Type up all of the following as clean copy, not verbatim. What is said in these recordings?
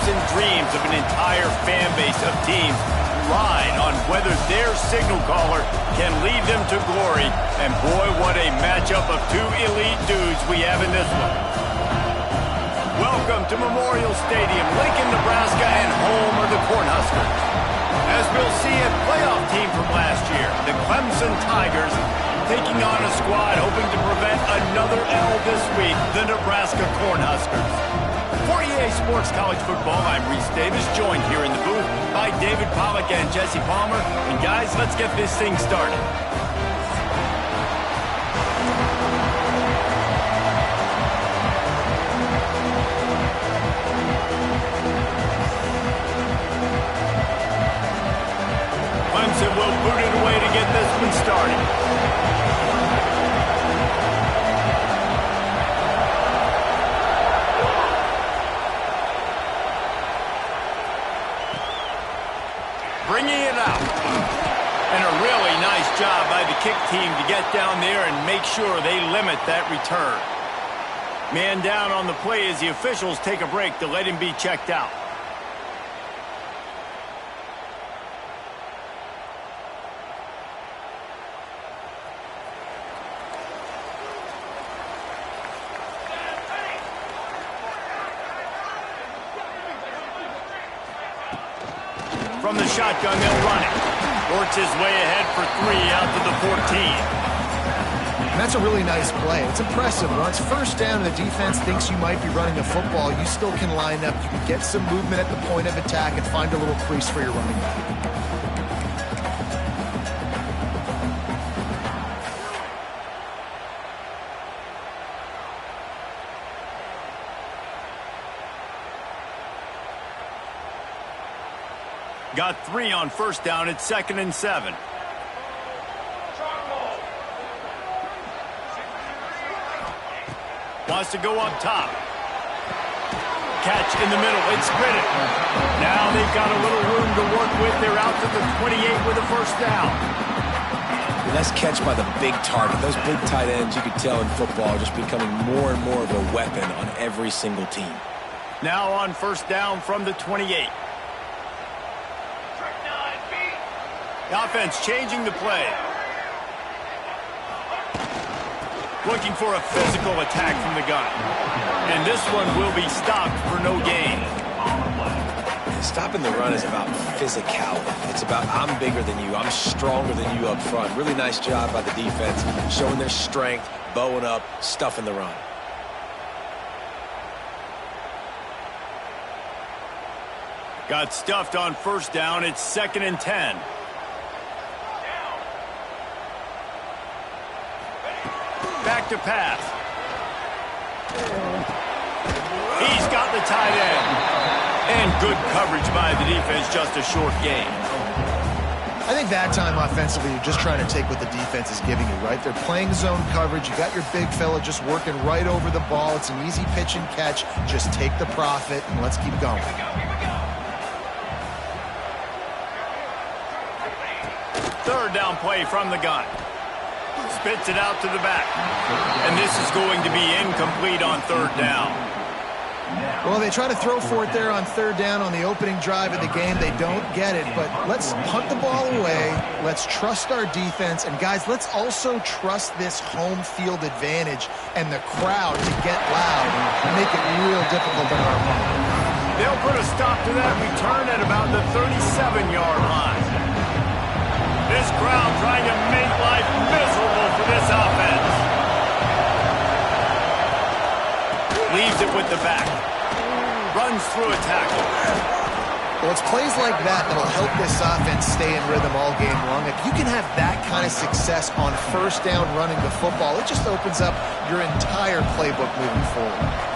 hopes and dreams of an entire fan base of teams ride on whether their signal caller can lead them to glory. And boy, what a matchup of two elite dudes we have in this one. Welcome to Memorial Stadium, Lincoln, Nebraska, and home of the Cornhuskers. As we'll see, a playoff team from last year, the Clemson Tigers, taking on a squad hoping to prevent another L this week, the Nebraska Cornhuskers. For EA Sports College Football, I'm Reese Davis, joined here in the booth by David Pollack and Jesse Palmer. And guys, let's get this thing started. Clemson will boot it away to get this one started. Bringing it out. And a really nice job by the kick team to get down there and make sure they limit that return. Man down on the play as the officials take a break to let him be checked out. From the shotgun, they'll run it. Works his way ahead for 3 out to the 14. And that's a really nice play. It's impressive. Once first down and the defense thinks you might be running the football, you still can line up. You can get some movement at the point of attack and find a little crease for your running back. Got 3 on first down. It's 2nd and 7. Wants to go up top. Catch in the middle. It's sprinted. Now they've got a little room to work with. They're out to the 28 with a first down. Nice catch by the big target. Those big tight ends, you could tell in football, are just becoming more and more of a weapon on every single team. Now on first down from the 28. The offense changing the play. Looking for a physical attack from the gun. And this one will be stopped for no gain. Stopping the run is about physicality. It's about I'm bigger than you. I'm stronger than you up front. Really nice job by the defense, showing their strength, bowing up, stuffing the run. Got stuffed on first down. It's 2nd and 10. Back to pass. He's got the tight end. And good coverage by the defense, just a short gain. I think that time offensively, you're just trying to take what the defense is giving you, right? They're playing zone coverage. You got your big fella just working right over the ball. It's an easy pitch and catch. Just take the profit and let's keep going. Third down play from the gun. Spits it out to the back. And this is going to be incomplete on third down. Well, they try to throw for it there on third down on the opening drive of the game. They don't get it, but let's punt the ball away. Let's trust our defense. And, guys, let's also trust this home field advantage and the crowd to get loud and make it real difficult on our opponent. They'll put a stop to that return at about the 37-yard line. This crowd trying to make life miserable for this offense. Leaves it with the back. Runs through a tackle. Well, it's plays like that that'll help this offense stay in rhythm all game long. If you can have that kind of success on first down running the football, it just opens up your entire playbook moving forward.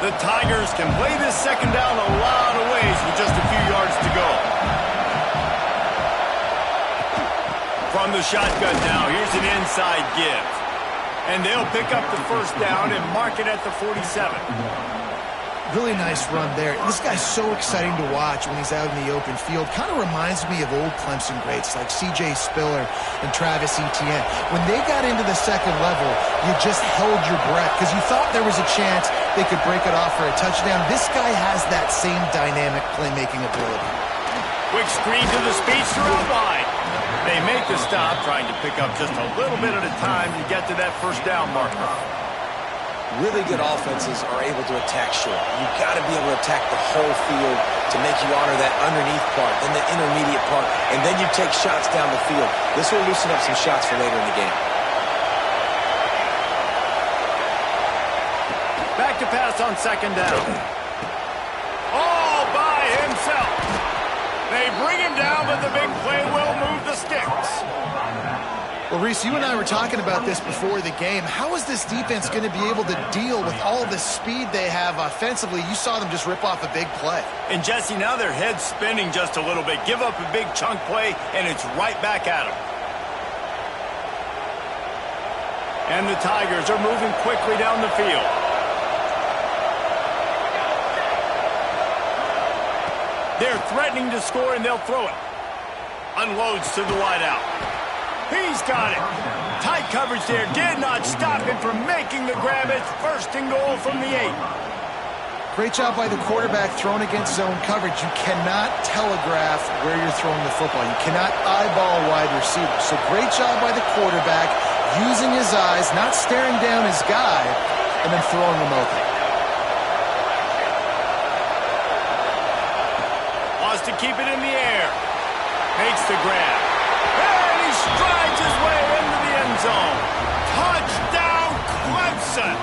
The Tigers can play this second down a lot of ways with just a few yards to go. From the shotgun now, here's an inside give. And they'll pick up the first down and mark it at the 47. Really nice run there. This guy's so exciting to watch when he's out in the open field. Kind of reminds me of old Clemson greats like C.J. Spiller and Travis Etienne. When they got into the second level, you just held your breath because you thought there was a chance they could break it off for a touchdown. This guy has that same dynamic playmaking ability. Quick screen to the speedster out wide. They make the stop, trying to pick up just a little bit at a time to get to that first down marker. Really good offenses are able to attack short. You've got to be able to attack the whole field to make you honor that underneath part, then the intermediate part, and then you take shots down the field. This will loosen up some shots for later in the game. Back to pass on second down. All by himself. They bring him down, but the big play will move the sticks. Well, Reese, you and I were talking about this before the game. How is this defense going to be able to deal with all the speed they have offensively? You saw them just rip off a big play. And, Jesse, now their head's spinning just a little bit. Give up a big chunk play, and it's right back at them. And the Tigers are moving quickly down the field. They're threatening to score, and they'll throw it. Unloads to the wideout. He's got it. Tight coverage there. Did not stop him from making the grab. It's first and goal from the 8. Great job by the quarterback throwing against zone coverage. You cannot telegraph where you're throwing the football. You cannot eyeball a wide receiver. So great job by the quarterback using his eyes, not staring down his guy, and then throwing him open. Wants to keep it in the air. Makes the grab. And he strides his way into the end zone. Touchdown, Clemson!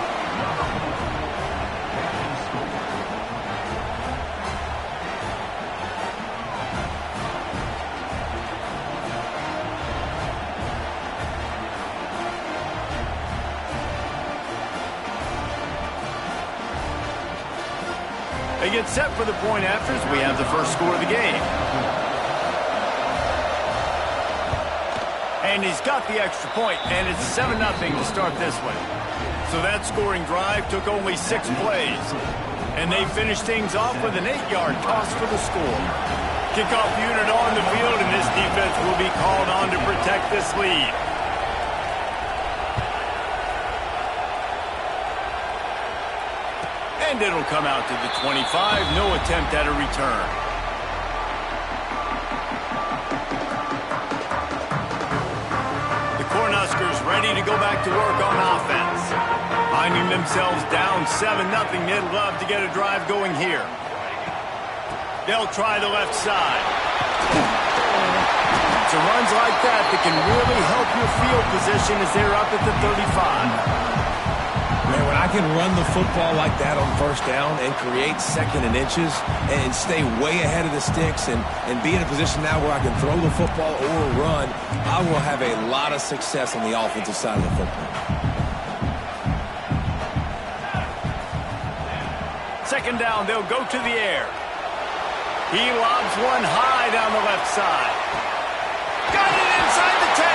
They get set for the point after as we have the first score of the game. And he's got the extra point, and it's 7-0 to start this one. So that scoring drive took only 6 plays. And they finished things off with an 8-yard toss for the score. Kickoff unit on the field, and this defense will be called on to protect this lead. And it'll come out to the 25. No attempt at a return. Cornhuskers ready to go back to work on offense. Finding themselves down 7-0, they'd love to get a drive going here. They'll try the left side. It's runs like that can really help your field position as they're up at the 35. Man, when I can run the football like that on first down and create second and inches and stay way ahead of the sticks and be in a position now where I can throw the football or run, I will have a lot of success on the offensive side of the football. Second down, they'll go to the air. He lobs one high down the left side. Got it inside the 10.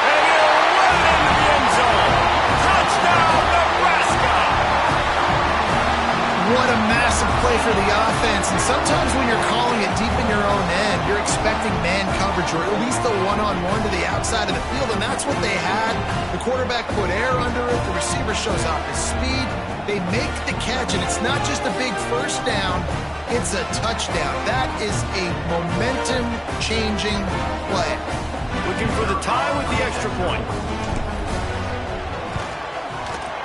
And he'll run it into the end zone. Touchdown, Nebraska! What a massive play for the offense. And sometimes when you're calling it deep in your own end, you're expecting man coverage or at least a one-on-one to the outside of the field, and that's what they had. The quarterback put air under it. The receiver shows off his speed. They make the catch, and it's not just a big first down. It's a touchdown. That is a momentum-changing play. Looking for the tie with the extra point.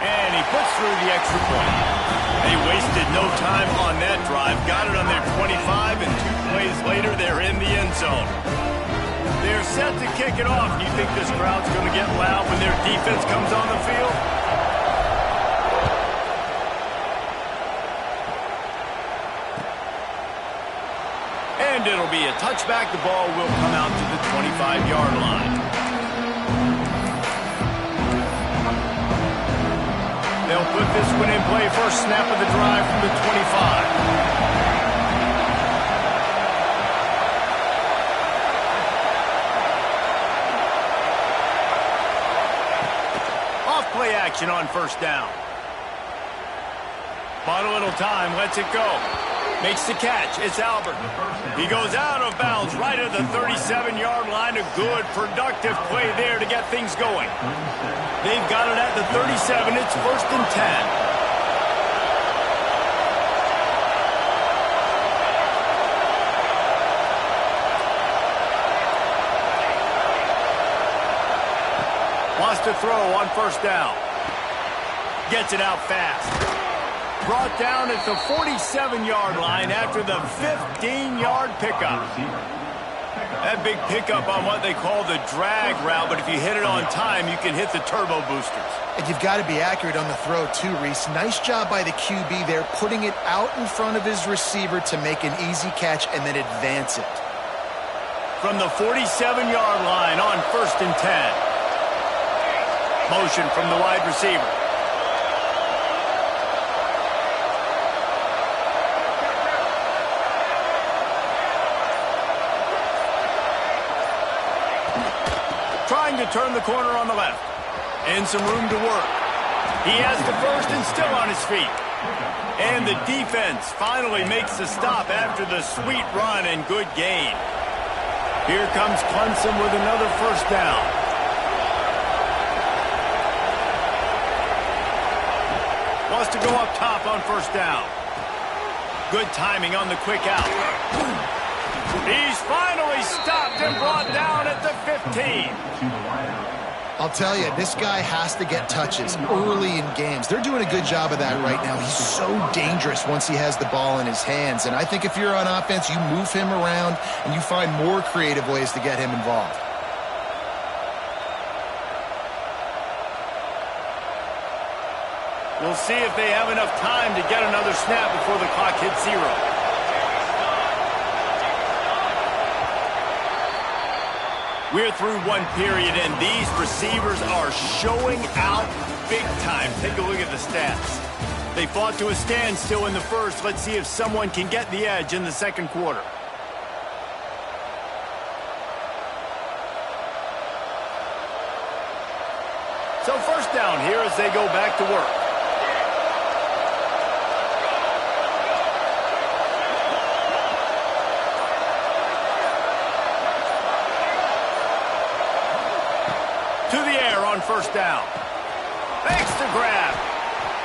And he puts through the extra point. They wasted no time on that drive. Got it on their 25, and 2 plays later, they're in the end zone. They're set to kick it off. Do you think this crowd's going to get loud when their defense comes on the field? And it'll be a touchback. The ball will come out to the 25-yard line. They'll put this one in play. First snap of the drive from the 25. Off play action on first down. Bought a little time, lets it go. Makes the catch. It's Albert. He goes out of bounds right at the 37-yard line. A good, productive play there to get things going. They've got it at the 37. It's 1st and 10. Wants to throw on 1st down. Gets it out fast. Brought down at the 47-yard line after the 15-yard pickup. That big pickup on what they call the drag route, but if you hit it on time, you can hit the turbo boosters. And you've got to be accurate on the throw too, Reese. Nice job by the QB there, putting it out in front of his receiver to make an easy catch and then advance it. From the 47-yard line on 1st and 10. Motion from the wide receiver. Trying to turn the corner on the left. And some room to work. He has the 1st and still on his feet. And the defense finally makes the stop after the sweet run and good gain. Here comes Clemson with another 1st down. Wants to go up top on 1st down. Good timing on the quick out. He's finally stopped and brought down at the 15. I'll tell you, this guy has to get touches early in games. They're doing a good job of that right now. He's so dangerous once he has the ball in his hands. And I think if you're on offense, you move him around and you find more creative ways to get him involved. We'll see if they have enough time to get another snap before the clock hits 0. We're through one period, and these receivers are showing out big time. Take a look at the stats. They fought to a standstill in the first. Let's see if someone can get the edge in the 2nd quarter. So 1st down here as they go back to work. To the air on 1st down. Makes the grab.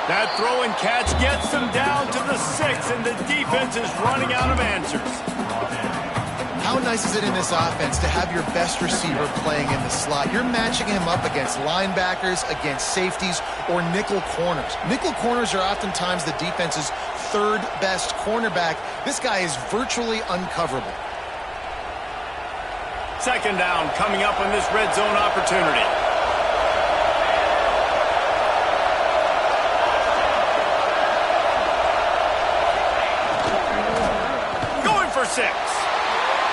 That throw and catch gets them down to the 6, and the defense is running out of answers. How nice is it in this offense to have your best receiver playing in the slot? You're matching him up against linebackers, against safeties, or nickel corners. Nickel corners are oftentimes the defense's 3rd best cornerback. This guy is virtually uncoverable. 2nd down coming up on this red zone opportunity. Going for 6.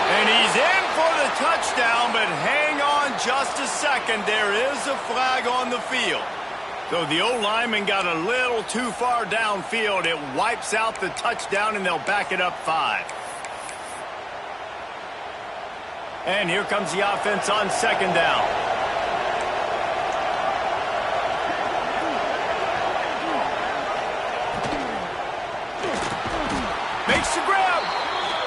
And he's in for the touchdown, but hang on just a second. There is a flag on the field. So the O-lineman got a little too far downfield. It wipes out the touchdown, and they'll back it up 5. And here comes the offense on 2nd down. Makes the grab.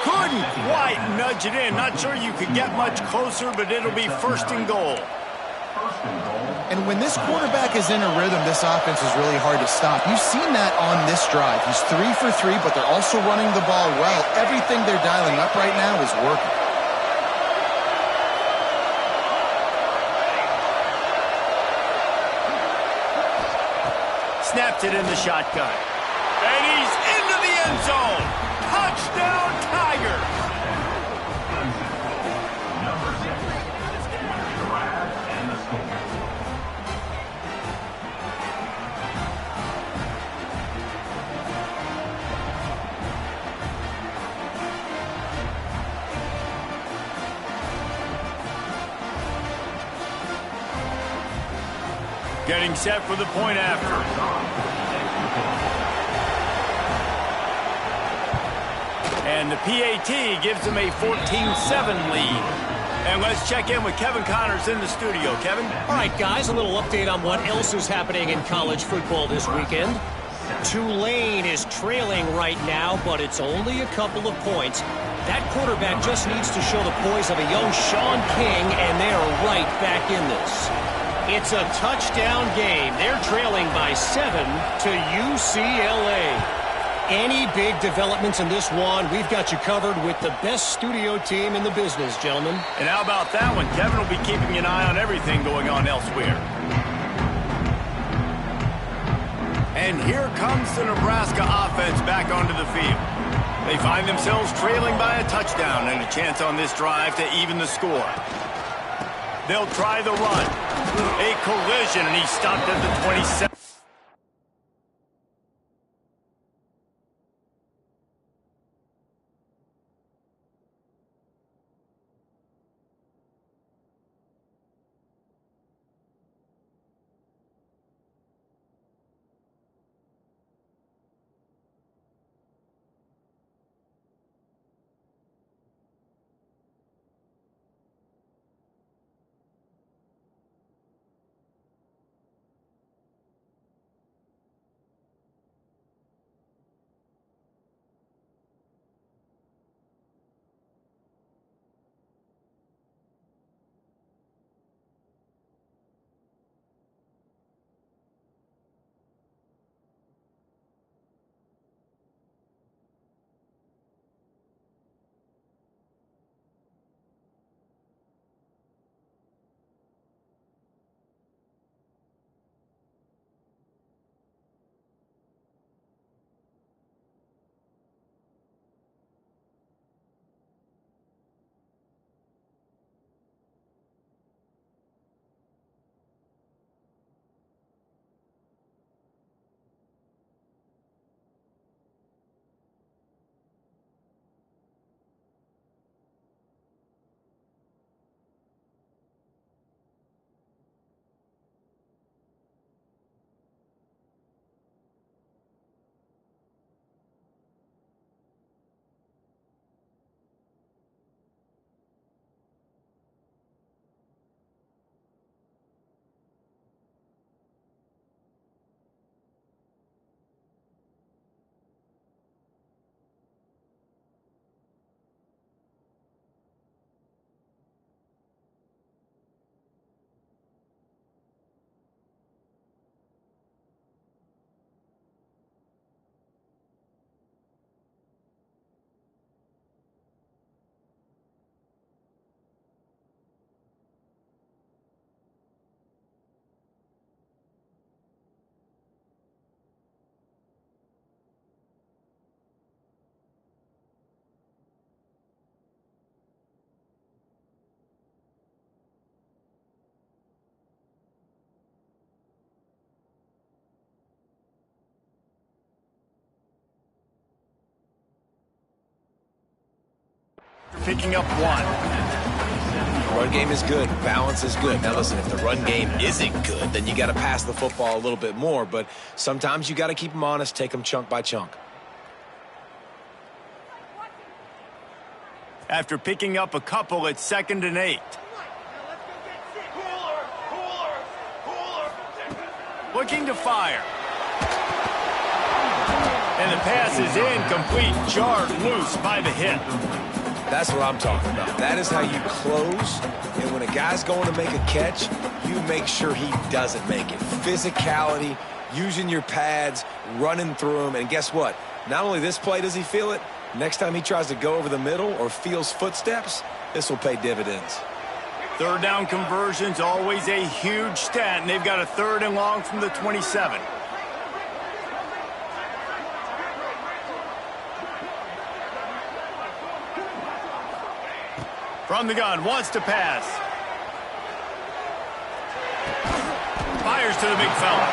Couldn't quite nudge it in. Not sure you could get much closer, but it'll be 1st and goal. And when this quarterback is in a rhythm, this offense is really hard to stop. You've seen that on this drive. He's 3 for 3, but they're also running the ball well. Everything they're dialing up right now is working. Snapped it in the shotgun. And he's into the end zone. Touchdown, Tigers. Getting set for the point after. And the PAT gives them a 14-7 lead. And let's check in with Kevin Connors in the studio. Kevin? All right, guys, a little update on what else is happening in college football this weekend. Tulane is trailing right now, but it's only a couple of points. That quarterback just needs to show the poise of a young Sean King, and they are right back in this. It's a touchdown game. They're trailing by 7 to UCLA. Any big developments in this one, we've got you covered with the best studio team in the business, gentlemen. And how about that one? Kevin will be keeping an eye on everything going on elsewhere. And here comes the Nebraska offense back onto the field. They find themselves trailing by a touchdown and a chance on this drive to even the score. They'll try the run. A collision, and he's stopped at the 27. Picking up 1. Run game is good. Balance is good. Now listen, if the run game isn't good, then you got to pass the football a little bit more. But sometimes you got to keep them honest, take them chunk by chunk. After picking up a couple, it's 2nd and 8. Looking to fire. And the pass is incomplete, jarred loose by the hit. That's what I'm talking about. That is how you close. And when a guy's going to make a catch, you make sure he doesn't make it. Physicality, using your pads, running through them. And guess what? Not only this play does he feel it, next time he tries to go over the middle or feels footsteps, this will pay dividends. 3rd down conversion's always a huge stat, and they've got a 3rd and long from the 27. From the gun, wants to pass. Fires to the big fella.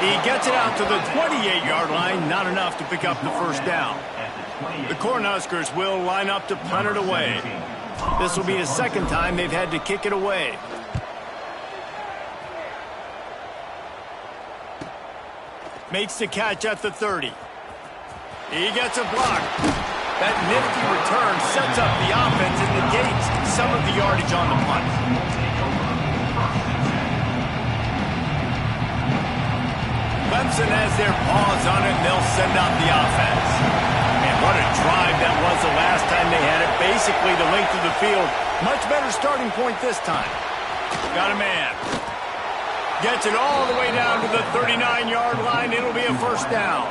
He gets it out to the 28-yard line, not enough to pick up the 1st down. The Cornhuskers will line up to punt it away. This will be the 2nd time they've had to kick it away. Makes the catch at the 30. He gets a block. That nifty return sets up the offense and negates some of the yardage on the punt. Clemson has their paws on it, and they'll send out the offense. And what a drive that was the last time they had it. Basically the length of the field. Much better starting point this time. Got a man. Gets it all the way down to the 39-yard line. It'll be a first down.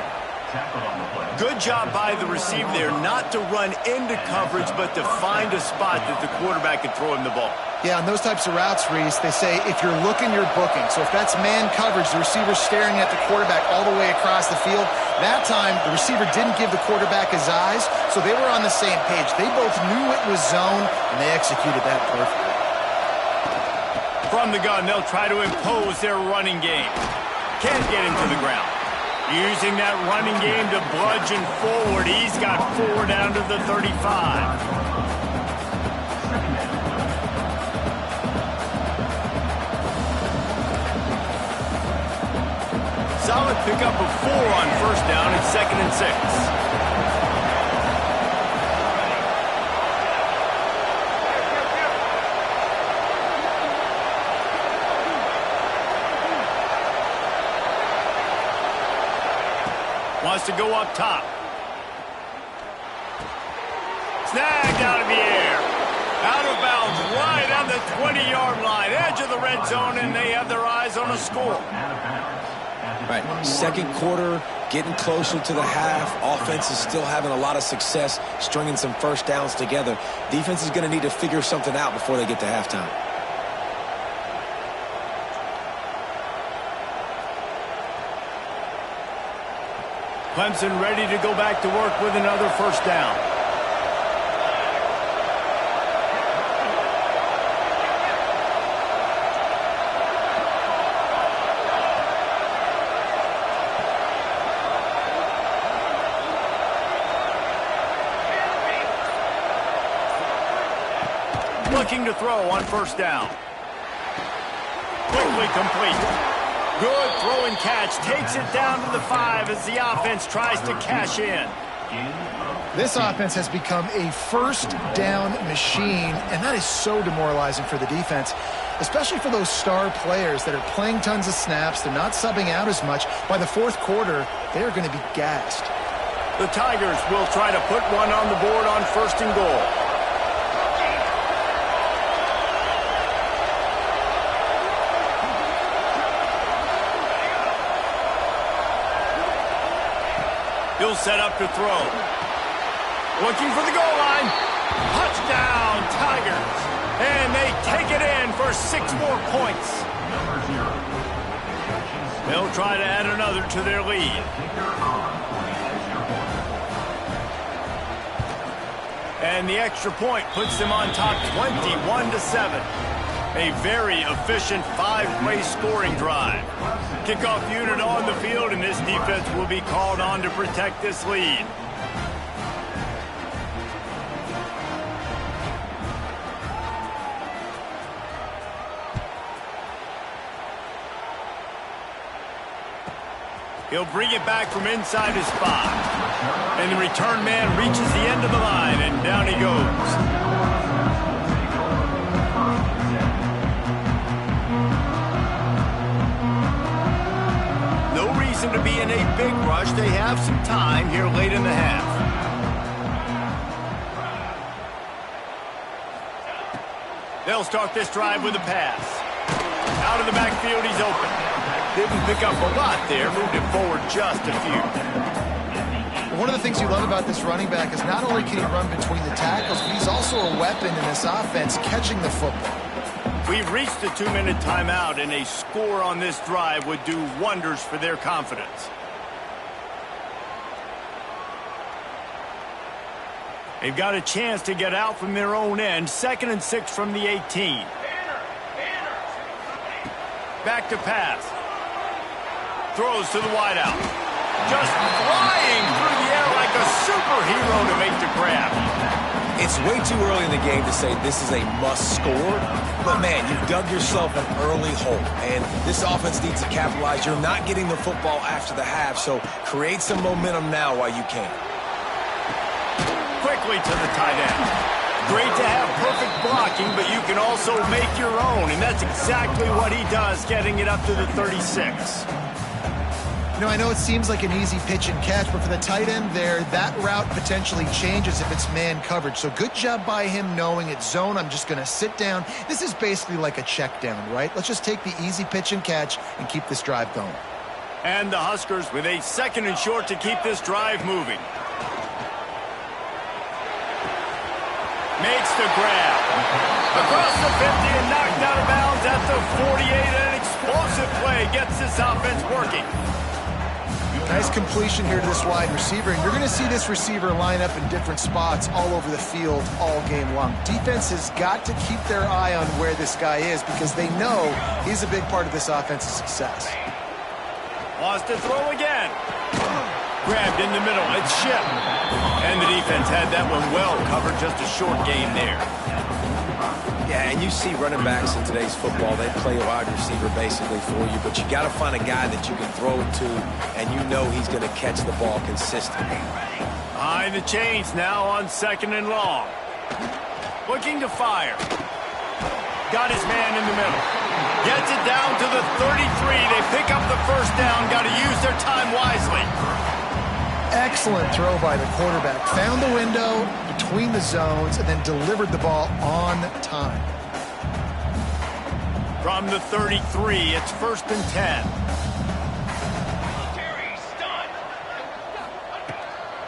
Good job by the receiver there not to run into coverage, but to find a spot that the quarterback can throw him the ball. Yeah, on those types of routes, Reese, they say if you're looking, you're booking. So if that's man coverage, the receiver's staring at the quarterback all the way across the field. That time, the receiver didn't give the quarterback his eyes, so they were on the same page. They both knew it was zone, and they executed that perfectly. From the gun, they'll try to impose their running game. Can't get him to the ground. Using that running game to bludgeon forward. He's got 4 down to the 35. Solid pickup of 4 on first down at 2nd and 6. Wants to go up top. Snagged out of the air. Out of bounds, right on the 20-yard line. Edge of the red zone, and they have their eyes on a score. Right, second quarter, getting closer to the half. Offense is still having a lot of success stringing some first downs together. Defense is going to need to figure something out before they get to halftime. Clemson ready to go back to work with another first down. Looking to throw on first down. Quickly complete. Good throw and catch. Takes it down to the 5 as the offense tries to cash in. This offense has become a first down machine, and that is so demoralizing for the defense, especially for those star players that are playing tons of snaps. They're not subbing out as much. By the fourth quarter, they're going to be gassed. The Tigers will try to put one on the board on 1st and goal. He'll set up to throw. Looking for the goal line. Touchdown, Tigers. And they take it in for 6 more points. They'll try to add another to their lead. And the extra point puts them on top 21-7. A very efficient 5-play scoring drive. Kickoff unit on the field, and this defense will be called on to protect this lead. He'll bring it back from inside his spot. And the return man reaches the end of the line, and down he goes. To be in a big rush. They have some time here late in the half. They'll start this drive with a pass. Out of the backfield, he's open. Didn't pick up a lot there, moved it forward just a few. One of the things you love about this running back is not only can he run between the tackles, but he's also a weapon in this offense, catching the football. We've reached the 2-minute timeout, and a score on this drive would do wonders for their confidence. They've got a chance to get out from their own end. 2nd and 6 from the 18. Back to pass. Throws to the wideout. Just flying through the air like a superhero to make the grab. It's way too early in the game to say this is a must score, but man, you've dug yourself an early hole, and this offense needs to capitalize. You're not getting the football after the half, so create some momentum now while you can. Quickly to the tight end. Great to have perfect blocking, but you can also make your own, and that's exactly what he does, getting it up to the 36. You know, I know it seems like an easy pitch and catch, but for the tight end there, that route potentially changes if it's man coverage. So good job by him knowing it's zone. I'm just going to sit down. This is basically like a check down, right? Let's just take the easy pitch and catch and keep this drive going. And the Huskers with a 2nd and short to keep this drive moving. Makes the grab. Across the 50 and knocked out of bounds at the 48. An explosive play gets this offense working. Nice completion here to this wide receiver, and you're going to see this receiver line up in different spots all over the field all game long. Defense has got to keep their eye on where this guy is because they know he's a big part of this offense's success. Wants to throw again. Grabbed in the middle. It's Ship. And the defense had that one well covered. Just a short game there. Yeah, and you see running backs in today's football, they play a wide receiver basically for you, but you got to find a guy that you can throw it to, and you know he's going to catch the ball consistently. Behind the chains now on 2nd and long. Looking to fire. Got his man in the middle. Gets it down to the 33. They pick up the first down. Got to use their time wisely. Excellent throw by the quarterback. Found the window between the zones and then delivered the ball on time. From the 33, it's 1st and 10.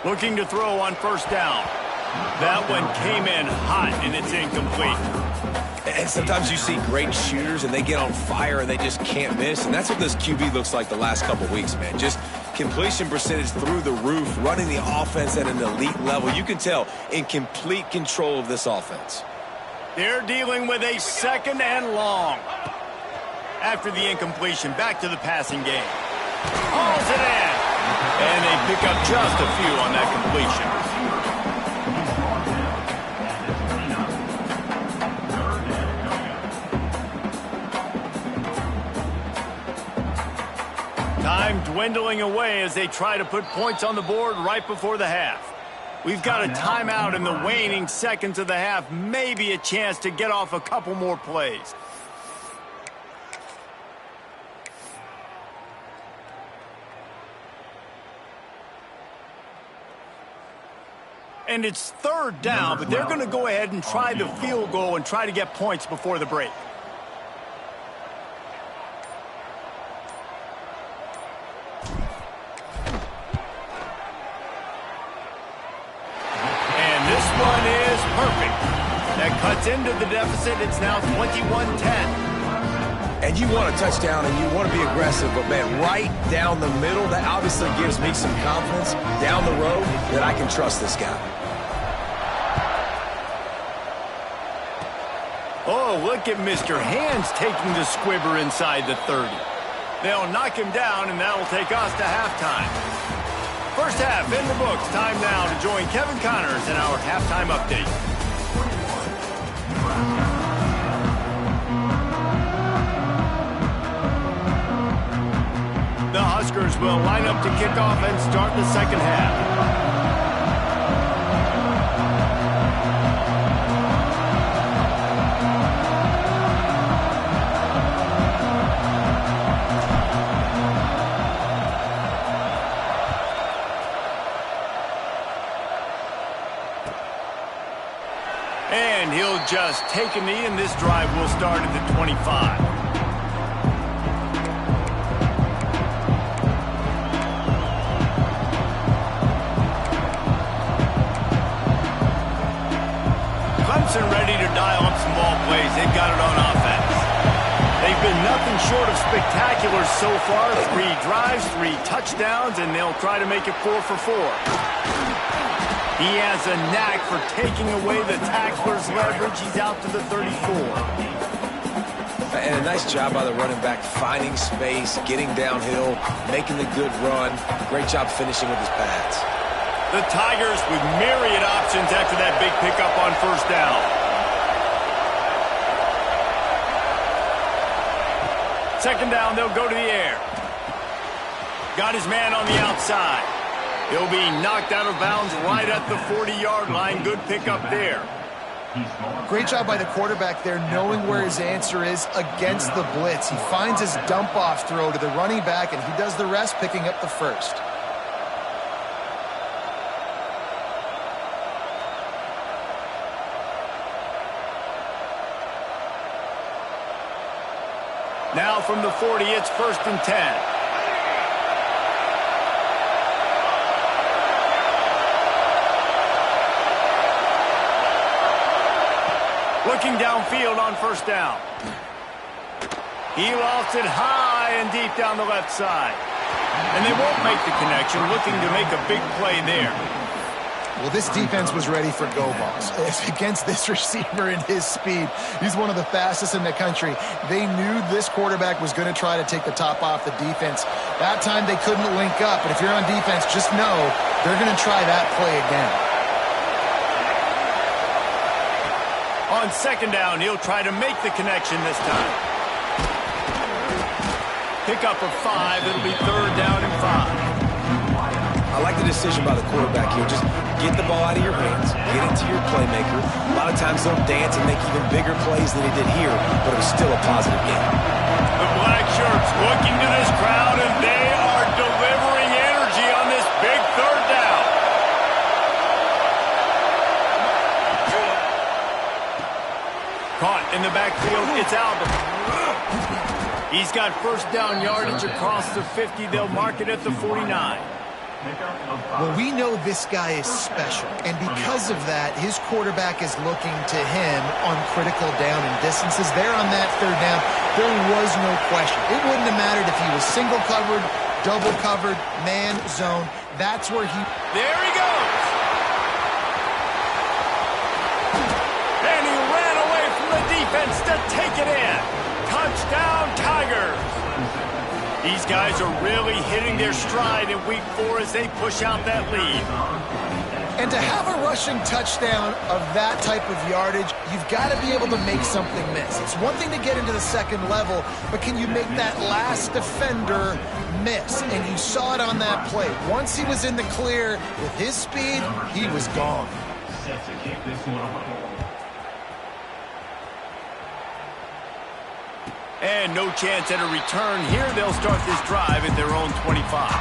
Looking to throw on 1st down. That one came in hot and it's incomplete. And sometimes you see great shooters and they get on fire and they just can't miss. And that's what this QB looks like the last couple weeks, man. Just completion percentage through the roof, running the offense at an elite level. You can tell in complete control of this offense. They're dealing with a 2nd and long. After the incompletion, back to the passing game. Hauls it in. And they pick up just a few on that completion. Time dwindling away as they try to put points on the board right before the half. We've got a timeout in the waning seconds of the half, maybe a chance to get off a couple more plays. And it's 3rd down, but they're going to go ahead and try the field goal and try to get points before the break. Perfect. That cuts into the deficit. It's now 21-10. And you want a touchdown and you want to be aggressive, but man, right down the middle, that obviously gives me some confidence down the road that I can trust this guy. Oh, look at Mr. Hands taking the squibber inside the 30. They'll knock him down, and that'll take us to halftime. First half in the books. Time now to join Kevin Connors in our halftime update. The Huskers will line up to kick off and start the 2nd half. And he'll just take a knee, and this drive will start at the 25. Clemson ready to dial up some ball plays. They've got it on offense. They've been nothing short of spectacular so far. 3 drives, 3 touchdowns, and they'll try to make it 4 for 4. He has a knack for taking away the tackler's leverage. He's out to the 34. And a nice job by the running back, finding space, getting downhill, making the good run. Great job finishing with his pads. The Tigers with myriad options after that big pickup on 1st down. Second down, they'll go to the air. Got his man on the outside. He'll be knocked out of bounds right at the 40-yard line. Good pickup there. Great job by the quarterback there, knowing where his answer is against the blitz. He finds his dump-off throw to the running back, and he does the rest, picking up the first. Now from the 40, it's 1st and 10. Looking downfield on 1st down. He lofts it high and deep down the left side. And they won't make the connection, looking to make a big play there. Well, this defense was ready for go balls. Against this receiver and his speed, he's one of the fastest in the country. They knew this quarterback was going to try to take the top off the defense. That time they couldn't link up, but if you're on defense, just know they're going to try that play again. On 2nd down, he'll try to make the connection this time. Pickup of 5, it'll be 3rd down and 5. I like the decision by the quarterback here. Just get the ball out of your hands, get it to your playmaker. A lot of times they'll dance and make even bigger plays than he did here, but it was still a positive game. The black shirts looking to this crowd, and they are delivering energy on this big 3rd down. Caught in the backfield, it's Albert. He's got 1st down yardage across the 50. They'll mark it at the 49. Well, we know this guy is special, and because of that, his quarterback is looking to him on critical down and distances. There on that 3rd down, there was no question. It wouldn't have mattered if he was single covered, double covered, man, zone. That's where he... There he goes! And he ran away from the defense to take it in. Touchdown, Tigers! These guys are really hitting their stride in Week 4 as they push out that lead. And to have a rushing touchdown of that type of yardage, you've got to be able to make something miss. It's one thing to get into the 2nd level, but can you make that last defender miss? And you saw it on that play. Once he was in the clear with his speed, he was gone. Set to kick this one. And no chance at a return here. They'll start this drive at their own 25.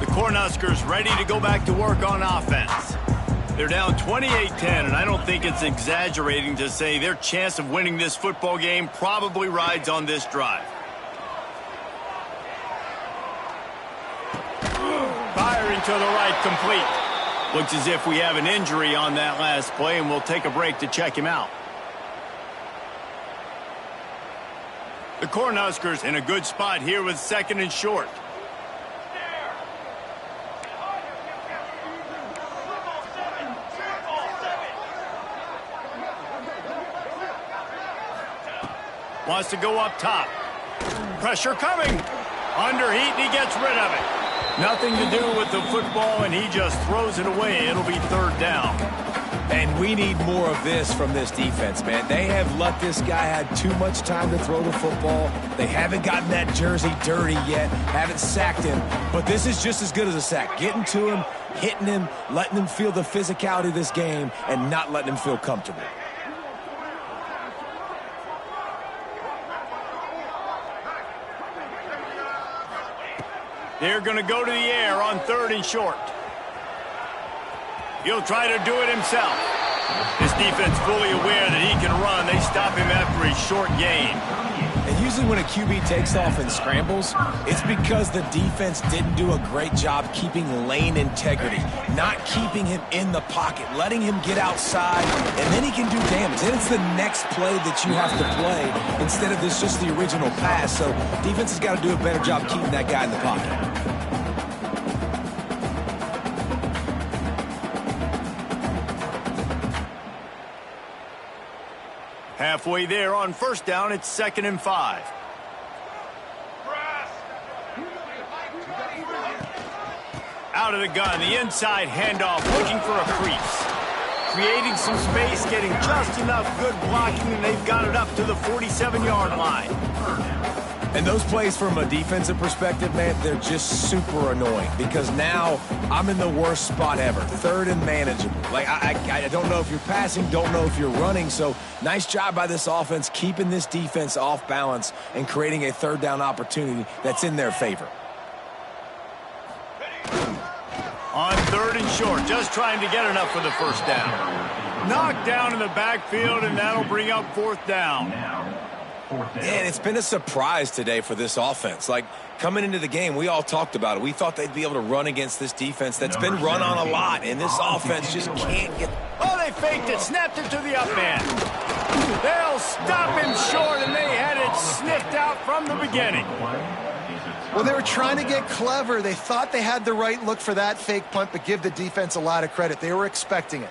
The Cornhuskers ready to go back to work on offense. They're down 28-10, and I don't think it's exaggerating to say their chance of winning this football game probably rides on this drive. Firing to the right, complete. Looks as if we have an injury on that last play, and we'll take a break to check him out. The Cornhuskers in a good spot here with 2nd and short. Wants to go up top. Pressure coming. Under heat, and he gets rid of it. Nothing to do with the football, and he just throws it away. It'll be 3rd down. And we need more of this from this defense, man. They have let this guy have too much time to throw the football. They haven't gotten that jersey dirty yet, haven't sacked him. But this is just as good as a sack. Getting to him, hitting him, letting him feel the physicality of this game, and not letting him feel comfortable. They're going to go to the air on 3rd and short. He'll try to do it himself. His defense fully aware that he can run. They stop him after a short gain. And usually when a QB takes off and scrambles, it's because the defense didn't do a great job keeping lane integrity, not keeping him in the pocket, letting him get outside, and then he can do damage. Then it's the next play that you have to play instead of this just the original pass. So defense has got to do a better job keeping that guy in the pocket. Halfway there on 1st down, it's 2nd and 5. Out of the gun, the inside handoff, looking for a crease. Creating some space, getting just enough good blocking, and they've got it up to the 47-yard line. And those plays from a defensive perspective, man, they're just super annoying because now I'm in the worst spot ever. Third and manageable. Like, I don't know if you're passing, don't know if you're running. So nice job by this offense keeping this defense off balance and creating a third down opportunity that's in their favor. On 3rd and short, just trying to get enough for the first down. Knocked down in the backfield, and that'll bring up 4th down. And it's been a surprise today for this offense. Like, coming into the game, we all talked about it. We thought they'd be able to run against this defense that's been run on a lot, and this offense just can't get... Oh, they faked it, snapped it to the up man. They'll stop him short, and they had it sniffed out from the beginning. Well, they were trying to get clever. They thought they had the right look for that fake punt, but give the defense a lot of credit. They were expecting it.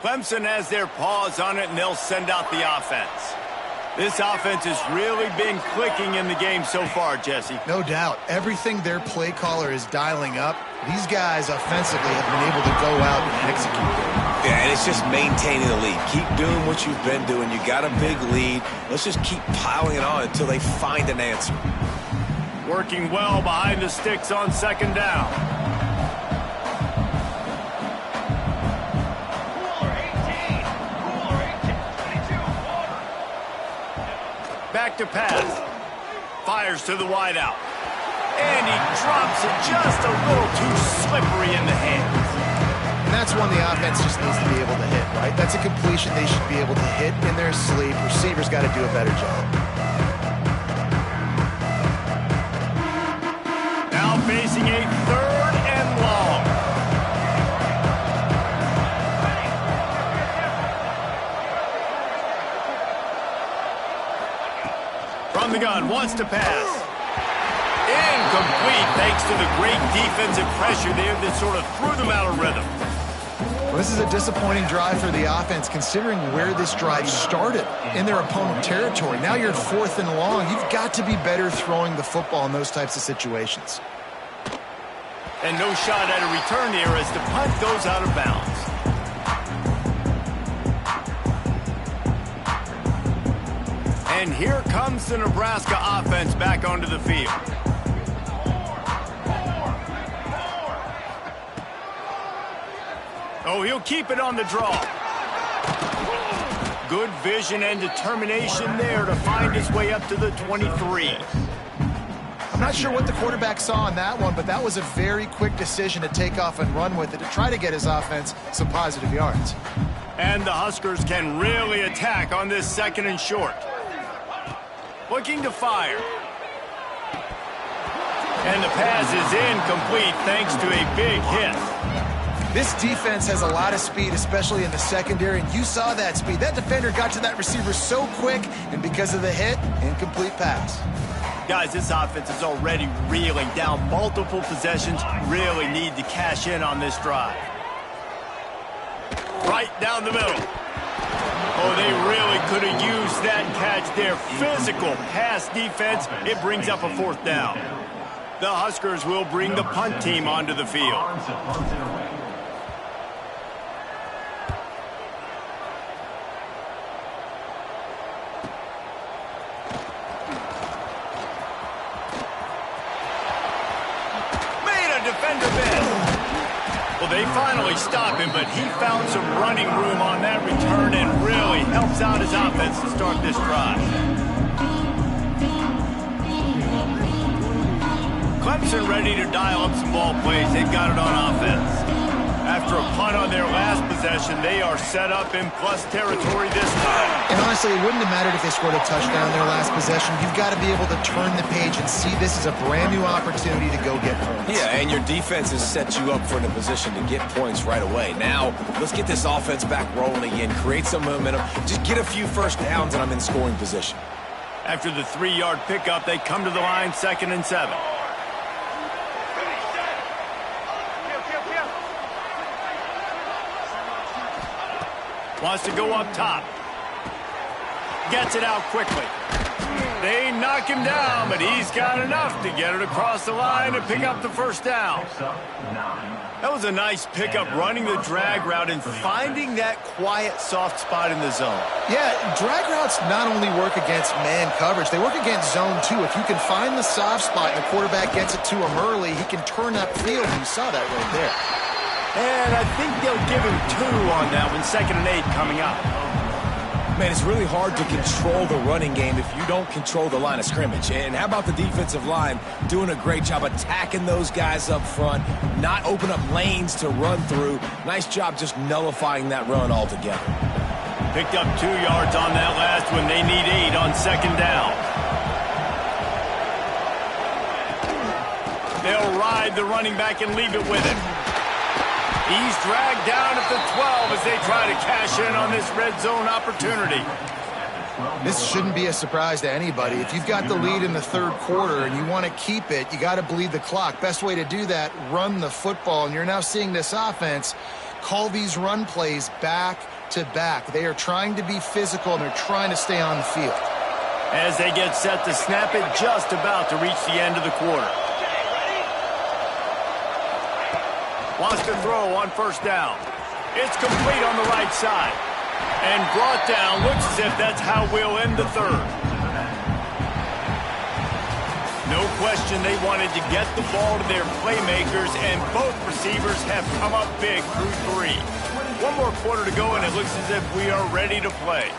Clemson has their paws on it, and they'll send out the offense. This offense has really been clicking in the game so far, Jesse. No doubt. Everything their play caller is dialing up, these guys offensively have been able to go out and execute. Yeah, and it's just maintaining the lead. Keep doing what you've been doing. You got a big lead. Let's just keep piling it on until they find an answer. Working well behind the sticks on 2nd down. Back to pass. Fires to the wideout. And he drops it just a little too slippery in the hands. And that's one the offense just needs to be able to hit, right? That's a completion they should be able to hit in their sleep. Receivers got to do a better job. Now facing a 3rd and long. From the gun, wants to pass. Incomplete, thanks to the great defensive pressure there that sort of threw them out of rhythm. Well, this is a disappointing drive for the offense, considering where this drive started in their opponent territory. Now you're at 4th and long. You've got to be better throwing the football in those types of situations. And no shot at a return here as the punt goes out of bounds. And here comes the Nebraska offense back onto the field. Oh, he'll keep it on the draw. Good vision and determination there to find his way up to the 23. I'm not sure what the quarterback saw on that one, but that was a very quick decision to take off and run with it to try to get his offense some positive yards. And the Huskers can really attack on this 2nd and short. Looking to fire. And the pass is incomplete thanks to a big hit. This defense has a lot of speed, especially in the secondary, and you saw that speed. That defender got to that receiver so quick, and because of the hit, incomplete pass. Guys, this offense is already reeling down multiple possessions. Really need to cash in on this drive. Right down the middle. Oh, they really could have used that catch there. Physical pass defense. It brings up a 4th down. The Huskers will bring the punt team onto the field. Defender bend. Well, they finally stop him, but he found some running room on that return and really helps out his offense to start this drive. Clemson ready to dial up some ball plays. They've got it on offense. After a punt on their last possession, they are set up in plus territory this time. And honestly, it wouldn't have mattered if they scored a touchdown their last possession. You've got to be able to turn the page and see this as a brand new opportunity to go get points. Yeah, and your defense has set you up for a position to get points right away. Now, let's get this offense back rolling again, create some momentum, just get a few first downs, and I'm in scoring position. After the 3-yard pickup, they come to the line 2nd and 7. Wants to go up top. Gets it out quickly. They knock him down, but he's got enough to get it across the line and pick up the 1st down. That was a nice pickup, running the drag route and finding that quiet, soft spot in the zone. Yeah, drag routes not only work against man coverage, they work against zone too. If you can find the soft spot and the quarterback gets it to him early, he can turn up field. You saw that right there. And I think they'll give him 2 on that one. 2nd and 8 coming up. Man, it's really hard to control the running game if you don't control the line of scrimmage. And how about the defensive line doing a great job attacking those guys up front, not open up lanes to run through. Nice job just nullifying that run altogether. Picked up 2 yards on that last one. They need 8 on 2nd down. They'll ride the running back and leave it with him. He's dragged down at the 12 as they try to cash in on this red zone opportunity. This shouldn't be a surprise to anybody. If you've got the lead in the 3rd quarter and you want to keep it, you got to bleed the clock. Best way to do that, run the football. And you're now seeing this offense call these run plays back to back. They are trying to be physical and they're trying to stay on the field. As they get set to snap it, just about to reach the end of the quarter. Wants to throw on 1st down. It's complete on the right side. And brought down. Looks as if that's how we'll end the 3rd. No question they wanted to get the ball to their playmakers, and both receivers have come up big through 3. 1 more quarter to go, and it looks as if we are ready to play.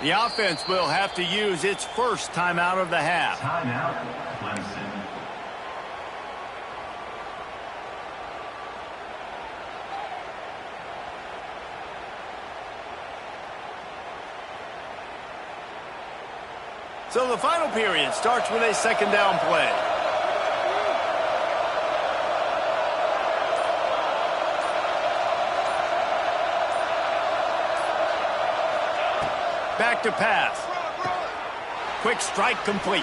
The offense will have to use its first timeout of the half. Timeout, Clemson. So the final period starts with a 2nd down play. Back to pass. Quick strike complete.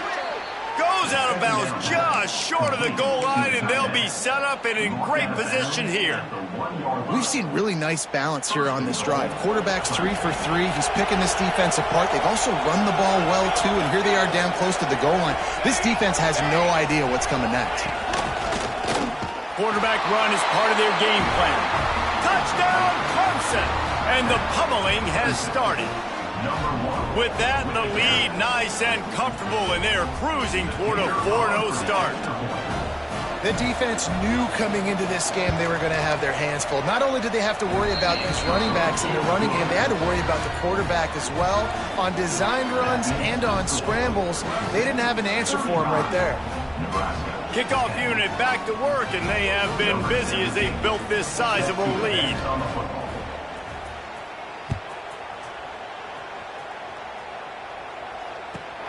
Goes out of bounds just short of the goal line, and they'll be set up and in great position here. We've seen really nice balance here on this drive. Quarterback's 3 for 3. He's picking this defense apart. They've also run the ball well, too, and here they are down close to the goal line. This defense has no idea what's coming next. Quarterback run is part of their game plan. Touchdown, Clemson! And the pummeling has started. With that, the lead nice and comfortable, and they're cruising toward a 4-0 start. The defense knew coming into this game they were going to have their hands full. Not only did they have to worry about these running backs in the running game, they had to worry about the quarterback as well. On designed runs and on scrambles, they didn't have an answer for him right there. Kickoff unit back to work, and they have been busy as they've built this sizable lead.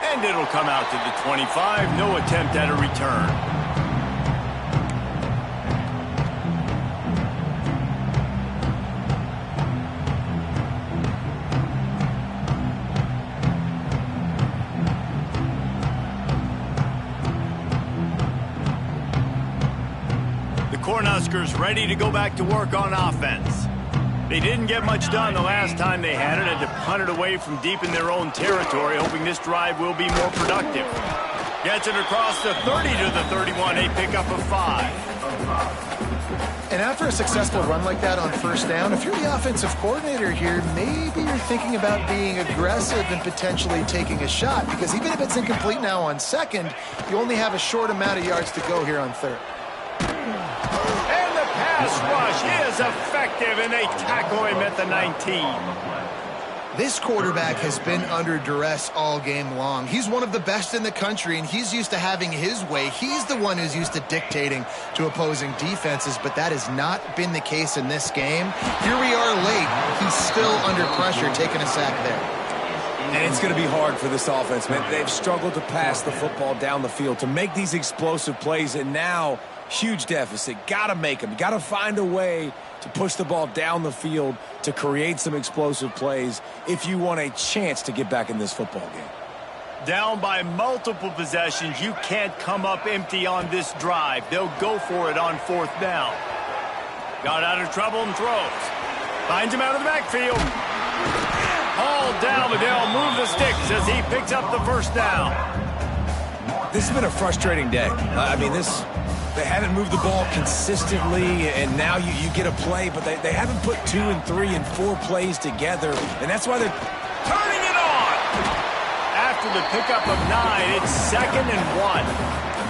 And it'll come out to the 25. No attempt at a return. The Cornhuskers ready to go back to work on offense. They didn't get much done the last time they had it, had to punt it away from deep in their own territory, hoping this drive will be more productive. Gets it across the 30 to the 31, a pickup of 5. And after a successful run like that on 1st down, if you're the offensive coordinator here, maybe you're thinking about being aggressive and potentially taking a shot, because even if it's incomplete now on 2nd, you only have a short amount of yards to go here on 3rd. Pass rush is effective, and they tackle him at the 19. This quarterback has been under duress all game long. He's one of the best in the country, and he's used to having his way. He's the one who's used to dictating to opposing defenses, but that has not been the case in this game. Here we are late. He's still under pressure, taking a sack there. And it's going to be hard for this offense, man. They've struggled to pass the football down the field, to make these explosive plays, and now huge deficit. Got to make them. Got to find a way to push the ball down the field to create some explosive plays if you want a chance to get back in this football game. Down by multiple possessions, you can't come up empty on this drive. They'll go for it on 4th down. Got out of trouble and throws. Finds him out of the backfield. Hauled down, but they'll move the sticks as he picks up the 1st down. This has been a frustrating day. I mean, they haven't moved the ball consistently, and now you get a play, but they haven't put 2 and 3 and 4 plays together, and that's why they're Turning it on! After the pickup of 9, it's 2nd and 1.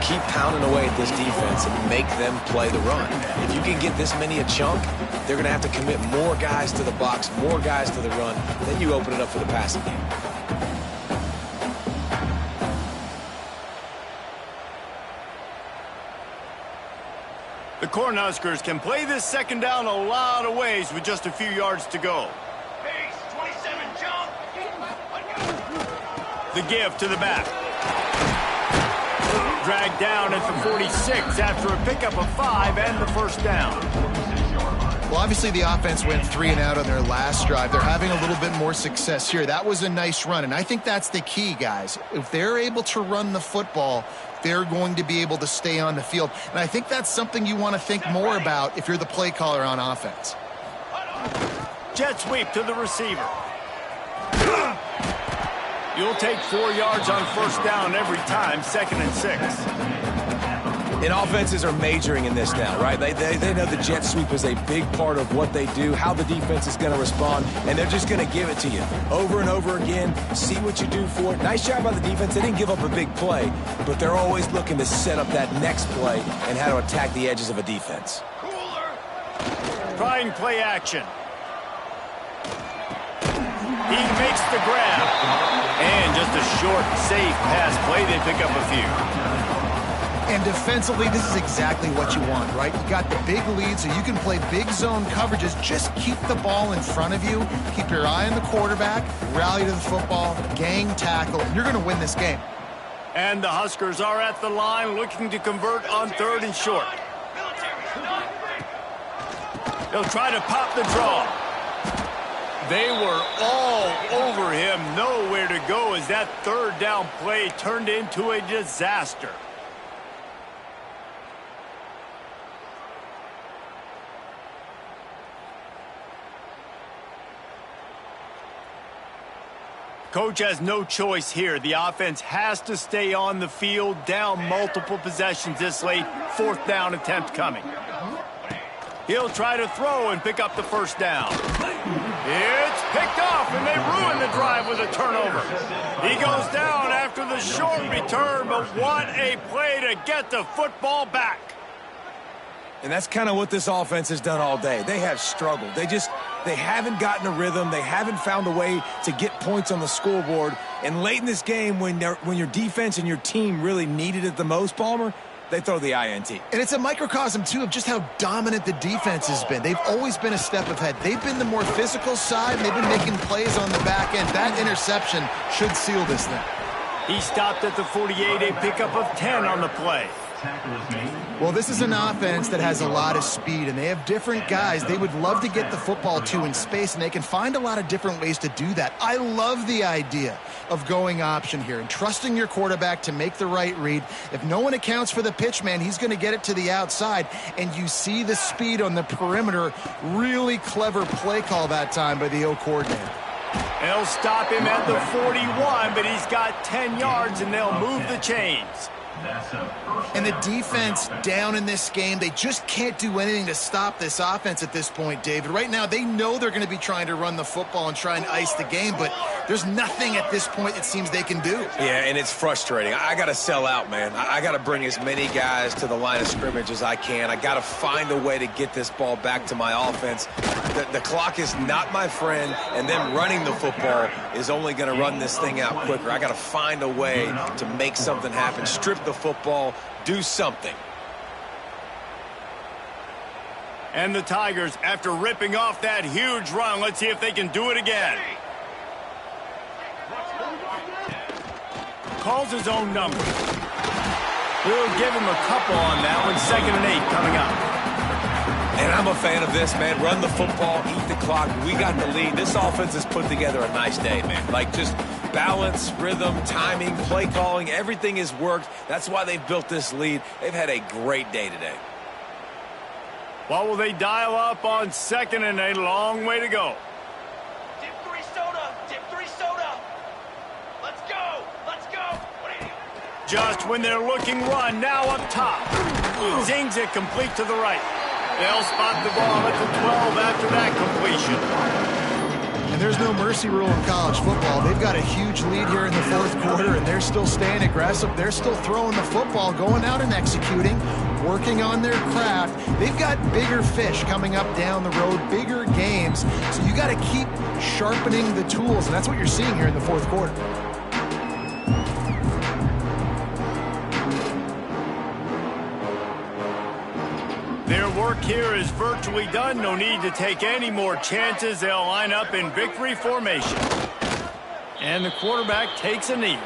keep pounding away at this defense and make them play the run. If you can get this many a chunk, they're going to have to commit more guys to the box, more guys to the run. Then you open it up for the passing game. The Cornhuskers can play this 2nd down a lot of ways with just a few yards to go. Pace, 27, jump. The give to the back. Dragged down at the 46 after a pickup of 5 and the 1st down. Well, obviously the offense went 3 and out on their last drive. They're having a little bit more success here. That was a nice run, and I think that's the key, guys. If they're able to run the football, they're going to be able to stay on the field. And I think that's something you want to think more about if you're the play caller on offense. Jet sweep to the receiver. You'll take 4 yards on 1st down every time, 2nd and 6. And offenses are majoring in this now, right? They know the jet sweep is a big part of what they do, how the defense is going to respond, and they're just going to give it to you over and over again, see what you do for it. Nice job by the defense. They didn't give up a big play, but they're always looking to set up that next play and how to attack the edges of a defense. Trying play action. He makes the grab. And just a short, safe pass play. They pick up a few. And defensively, this is exactly what you want, right? You got the big lead, so you can play big zone coverages. Just keep the ball in front of you. Keep your eye on the quarterback. Rally to the football. Gang tackle. You're going to win this game. And the Huskers are at the line looking to convert on 3rd and short. They'll try to pop the draw. They were all over him, nowhere to go as that 3rd down play turned into a disaster. Coach has no choice here. The offense has to stay on the field, down multiple possessions this late. 4th down attempt coming. He'll try to throw and pick up the 1st down. It's picked off, and they ruin the drive with a turnover. He goes down after the short return, but what a play to get the football back. And that's kind of what this offense has done all day. They have struggled. They haven't gotten a rhythm. They haven't found a way to get points on the scoreboard. And late in this game, when your defense and your team really needed it the most, Palmer, they throw the INT. And it's a microcosm, too, of just how dominant the defense has been. They've always been a step ahead. They've been the more physical side, and they've been making plays on the back end. That interception should seal this thing. He stopped at the 48, a pickup of 10 on the play. Well, this is an offense that has a lot of speed, and they have different guys they would love to get the football to in space, and they can find a lot of different ways to do that. I love the idea of going option here and trusting your quarterback to make the right read. If no one accounts for the pitch man, he's going to get it to the outside, and you see the speed on the perimeter. Really clever play call that time by the O coordinator. They'll stop him at the 41, but he's got 10 yards, and they'll move the chains. And the defense down in this game, they just can't do anything to stop this offense at this point, David. Right now, they know they're going to be trying to run the football and try and ice the game, but there's nothing at this point it seems they can do. Yeah, and it's frustrating. I got to sell out, man. I got to bring as many guys to the line of scrimmage as I can. I got to find a way to get this ball back to my offense. The clock is not my friend, and them running the football is only going to run this thing out quicker. I got to find a way to make something happen, strip the football, do something. And the Tigers, after ripping off that huge run, let's see if they can do it again. Calls his own number. We'll give him a couple on that one. 2nd and 8 coming up. And I'm a fan of this, man. Run the football, eat the clock. We got the lead. This offense has put together a nice day, man. Like, just balance, rhythm, timing, play calling, everything has worked. That's why they've built this lead. They've had a great day today. What will they dial up on second and a long way to go? Dip 3 soda. Dip 3 soda. Let's go. Let's go. What are you? Just when they're looking run, now up top. Zings it complete to the right. They'll spot the ball at the 12 after that completion. And there's no mercy rule in college football. They've got a huge lead here in the fourth quarter, and they're still staying aggressive. They're still throwing the football, going out and executing, working on their craft. They've got bigger fish coming up down the road, bigger games. So you got to keep sharpening the tools, and that's what you're seeing here in the fourth quarter. Their work here is virtually done. No need to take any more chances. They'll line up in victory formation. And the quarterback takes a knee.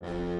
go!